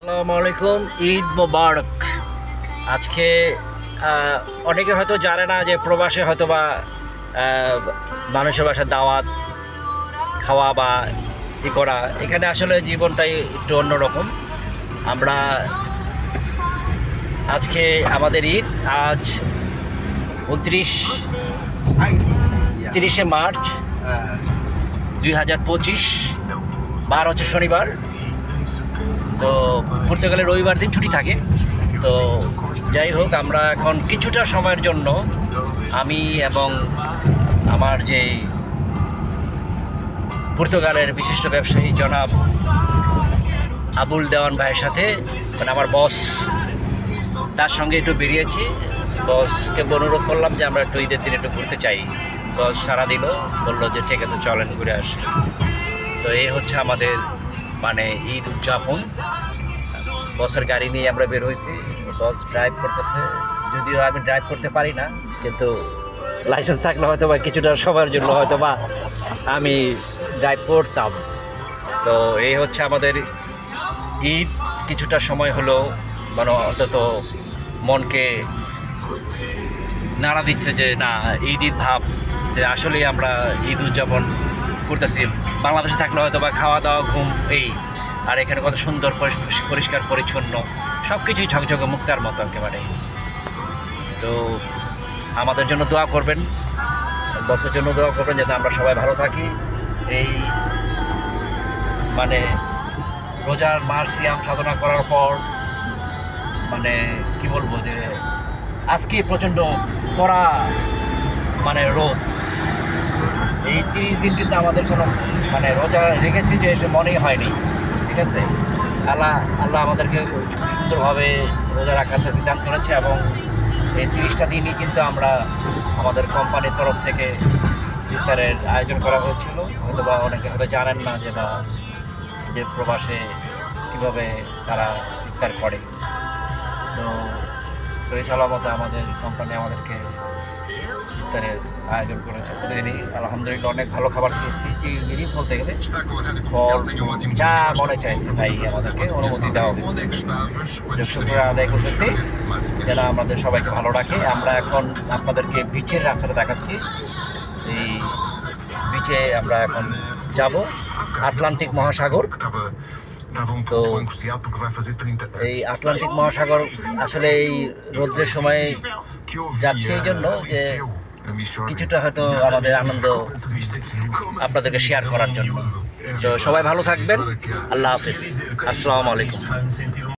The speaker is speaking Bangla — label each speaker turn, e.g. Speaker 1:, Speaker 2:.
Speaker 1: আসসালামু আলাইকুম, ঈদ মোবারক। আজকে অনেকে হয়তো জানে না যে প্রবাসে হয়তো বা মানুষের বাসায় দাওয়াত খাওয়া বা ই করা, এখানে আসলে জীবনটাই একটু অন্যরকম। আমরা আজকে আমাদের ঈদ আজ 30শে মার্চ 2025, বার হচ্ছে শনিবার। তো পর্তুগালের রবিবার দিন ছুটি থাকে। তো যাই হোক, আমরা এখন কিছুটা সময়ের জন্য আমি এবং আমার যে পর্তুগালের বিশিষ্ট ব্যবসায়ী জনাব আবুল দেওয়ান ভাইয়ের সাথে, মানে আমার বস, তার সঙ্গে একটু বেরিয়েছি। বসকে অনুরোধ করলাম যে আমরা একটু ঈদের দিন একটু ঘুরতে চাই। বস সারা দিল, বললো যে ঠিক আছে চলেন ঘুরে আসি। তো এই হচ্ছে আমাদের মানে ঈদ উদযাপন। বসের গাড়ি নিয়ে আমরা বের হয়েছি, বস ড্রাইভ করতেছে। যদিও আমি ড্রাইভ করতে পারি না, কিন্তু লাইসেন্স থাকলে হয়তো বা কিছুটা সময়ের জন্য হয়তো বা আমি ড্রাইভ করতাম। তো এই হচ্ছে আমাদের ঈদ। কিছুটা সময় হলো মানে অন্তত মনকে নাড়া দিচ্ছে যে না, ঈদ ঈদ ভাব, যে আসলেই আমরা ঈদ উদযাপন করতেছি। বাংলাদেশে থাকলে হয়তো বা খাওয়া দাওয়া ঘুম এই, আর এখানে কত সুন্দর পরিষ্কার পরিচ্ছন্ন, সব কিছুই ঝকঝকে মুক্তার মতো একেবারে। তো আমাদের জন্য দোয়া করবেন, বসের জন্য দোয়া করবেন যাতে আমরা সবাই ভালো থাকি। এই মানে রোজার মাস সিয়াম সাধনা করার পর মানে কি বলবো, যে আজকে প্রচণ্ড কড়া মানে রোদ। এই 30 দিন কিন্তু আমাদের কোনো মানে রোজা রেখেছি যে মনেই হয়নি। ঠিক আছে, আল্লাহ আমাদেরকে সুন্দরভাবে রোজা রাখার সিদ্ধান্ত করেছে, এবং এই 30টা দিনই কিন্তু আমরা আমাদের কোম্পানির তরফ থেকে ইফতারের আয়োজন করা হয়েছিল। হয়তো বা অনেকে হয়তো জানেন না যে না, যে প্রবাসে কীভাবে তারা ইফতার করে। তো সেই সালামতে আমাদের কোম্পানি আমাদেরকে ইফতারের আয়োজন করেছে। প্রতিদিনই আলহামদুলিল্লাহ অনেক ভালো খাবার খেয়েছি। এই বলতে গেলে ফল যা মনে চাইছে তাই আমাদেরকে অনুমতি দেওয়া হয়েছে। শুক্রিয়া আদায় করতেছি যেন আমাদের সবাইকে ভালো রাখে। আমরা এখন আপনাদেরকে বিচের রাস্তাটা দেখাচ্ছি। এই বিচে আমরা এখন যাব, আটলান্টিক মহাসাগর। তো এই আটলান্টিক মহাসাগর আসলে এই রৌদ্রের সময় যাচ্ছে এই জন্য যে কিছুটা হয়তো আমাদের আনন্দ আপনাদেরকে শেয়ার করার জন্য। তো সবাই ভালো থাকবেন, আল্লাহ হাফিজ, আসসালামু আলাইকুম।